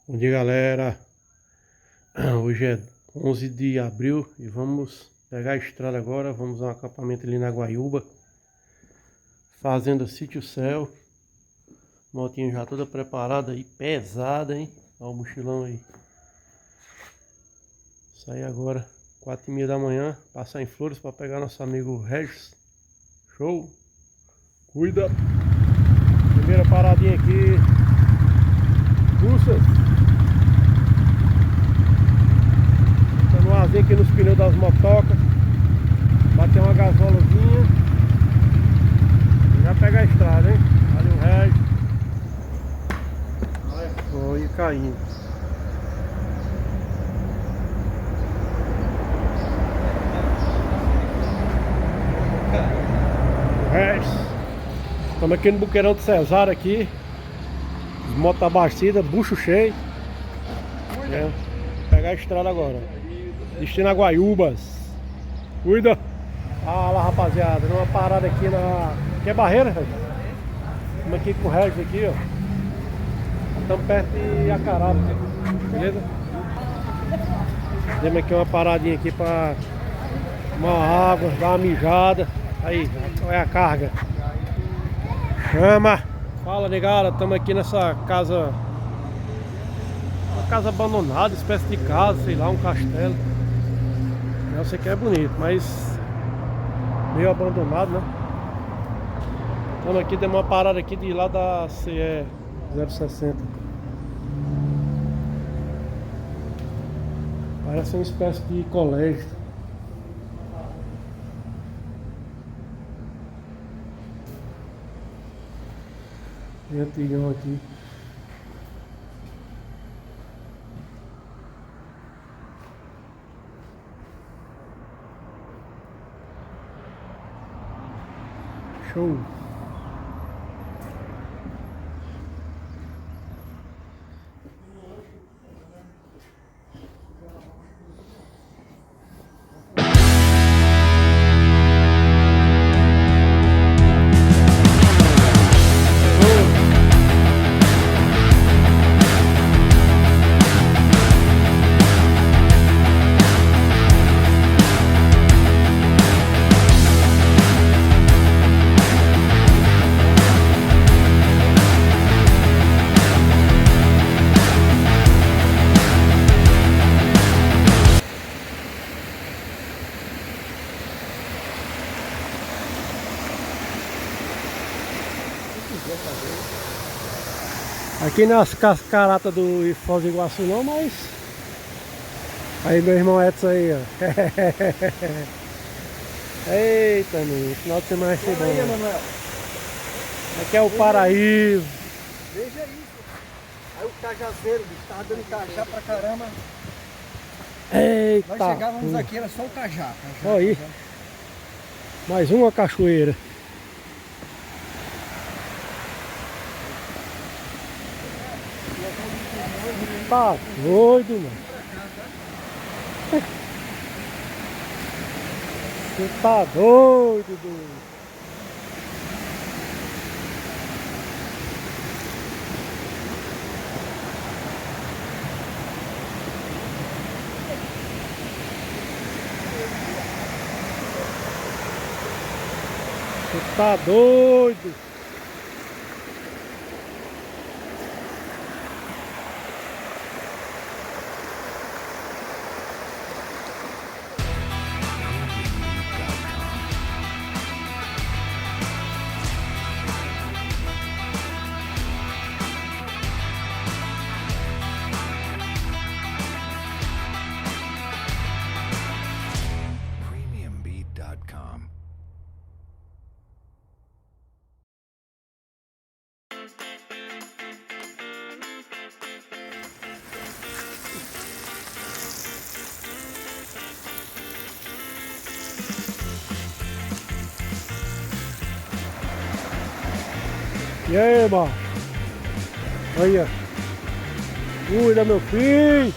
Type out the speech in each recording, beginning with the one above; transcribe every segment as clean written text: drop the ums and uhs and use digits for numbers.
Bom dia, galera. Hoje é 11 de abril e vamos pegar a estrada agora. Vamos a um acampamento ali na Guaiúba, Fazenda Sítio Céu. Motinha já toda preparada aí, pesada, hein? Olha o mochilão aí. Sair agora, 4h30 da manhã, passar em Flores para pegar nosso amigo Regis. Show! Cuida! Primeira paradinha aqui, Russas. Dando um arzinho aqui nos pneus das motocas. Bater uma gasolazinha. E já pegar a estrada, hein? Valeu, Regis. Foi caindo. Regis. Estamos aqui no Buqueirão de Cesário aqui. As motos abastecidas, bucho cheio. É, pegar a estrada agora. Destino a Guaiúbas. Cuida! Ah lá, rapaziada, numa parada aqui na... Aqui é Barreira, Regis? Estamos aqui com o Regis aqui, ó. Estamos perto de Acaraba, beleza? Temos aqui uma paradinha aqui pra tomar água, dar uma mijada. Aí, olha a carga. Chama! Fala, negada, estamos aqui nessa casa. Uma casa abandonada, espécie de casa, sei lá, um castelo. Eu sei que é bonito, mas meio abandonado, né? Estamos aqui, temos uma parada aqui de lá da CE 060. Parece uma espécie de colégio. Bem antigão aqui. Show! Aqui nas cascaratas do Foz do Iguaçu não, mas... Aí meu irmão Edson aí, ó. Eita, meu, final de semana vai ser bom. Aí, Manuel. Aqui é o paraíso. Veja isso. Aí o cajazeiro, bicho, tava dando cajá pra caramba. Eita! Nós chegávamos aqui, era só o cajá. Olha aí. Mais uma cachoeira. Tá doido, mano. Você tá doido, doido. Você tá doido. Premiumbeat.com. E aí, mano? Olha. Cuida, meu filho.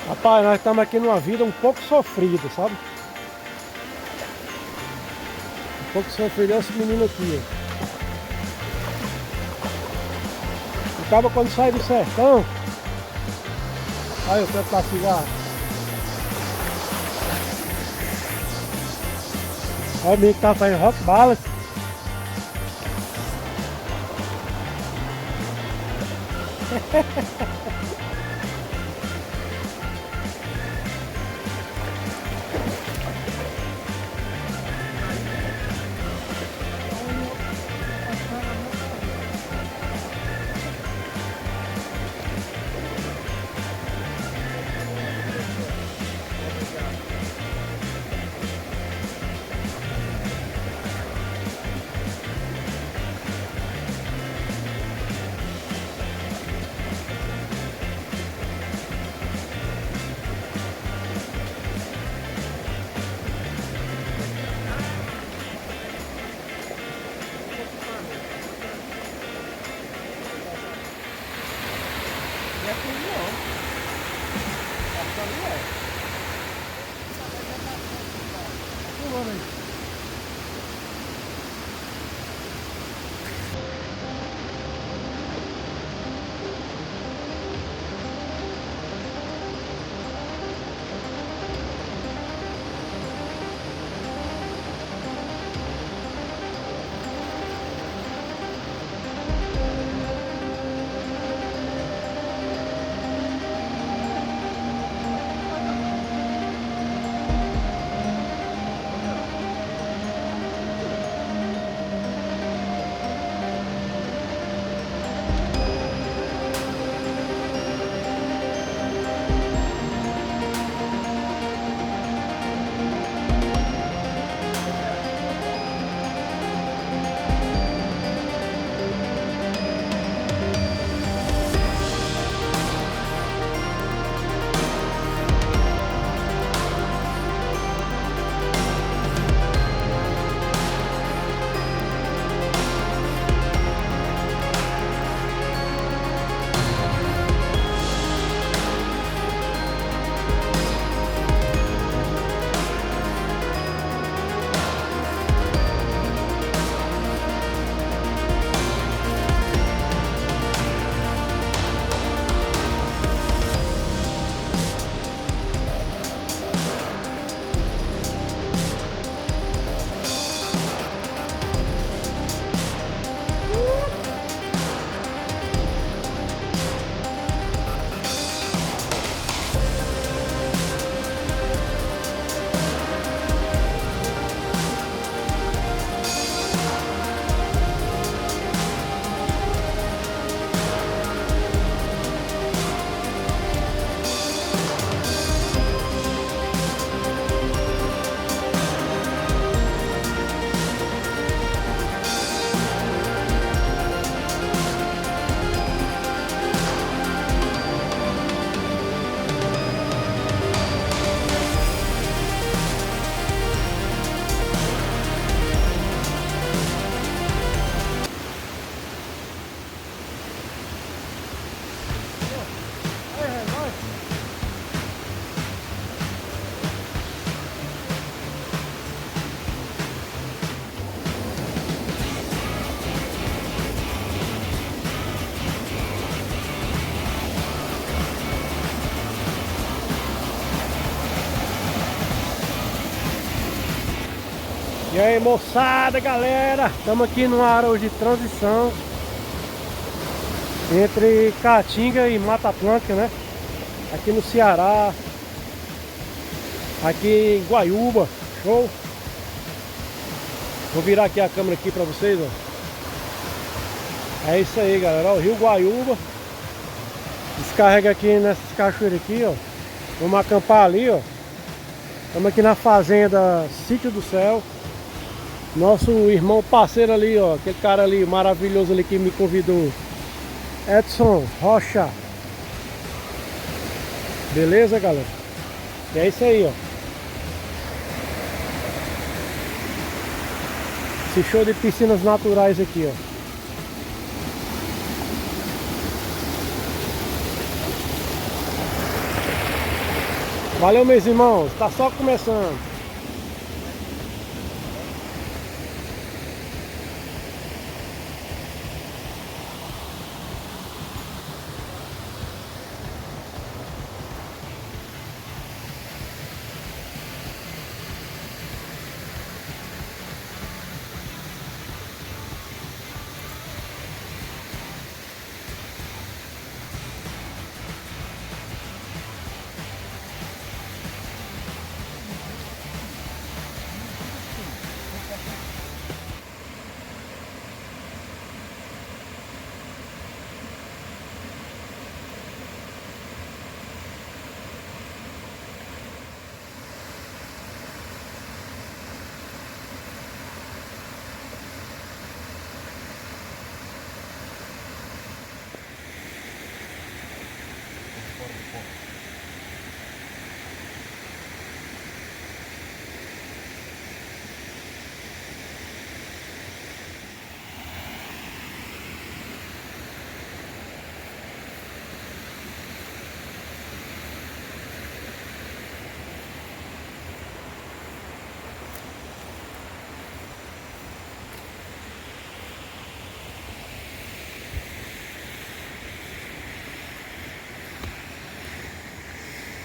Rapaz, nós estamos aqui numa vida um pouco sofrida, sabe? Um pouco sofrido esse menino aqui, ó. Acaba quando sai do sertão. Aí eu quero cigarro. Olha o menino que tá fazendo rock balance. E aí, moçada, galera, estamos aqui numa área hoje de transição entre Caatinga e Mata Atlântica, né? Aqui no Ceará, aqui em Guaiúba, show? Vou virar aqui a câmera aqui pra vocês, ó. É isso aí, galera, ó, o Rio Guaiúba. Descarrega aqui nessas cachoeiras aqui, ó. Vamos acampar ali, ó. Estamos aqui na fazenda Sítio do Céu. Nosso irmão parceiro ali, ó, aquele cara ali maravilhoso ali que me convidou, Edson Rocha. Beleza, galera? E é isso aí, ó. Esse show de piscinas naturais aqui, ó. Valeu, meus irmãos. Tá só começando.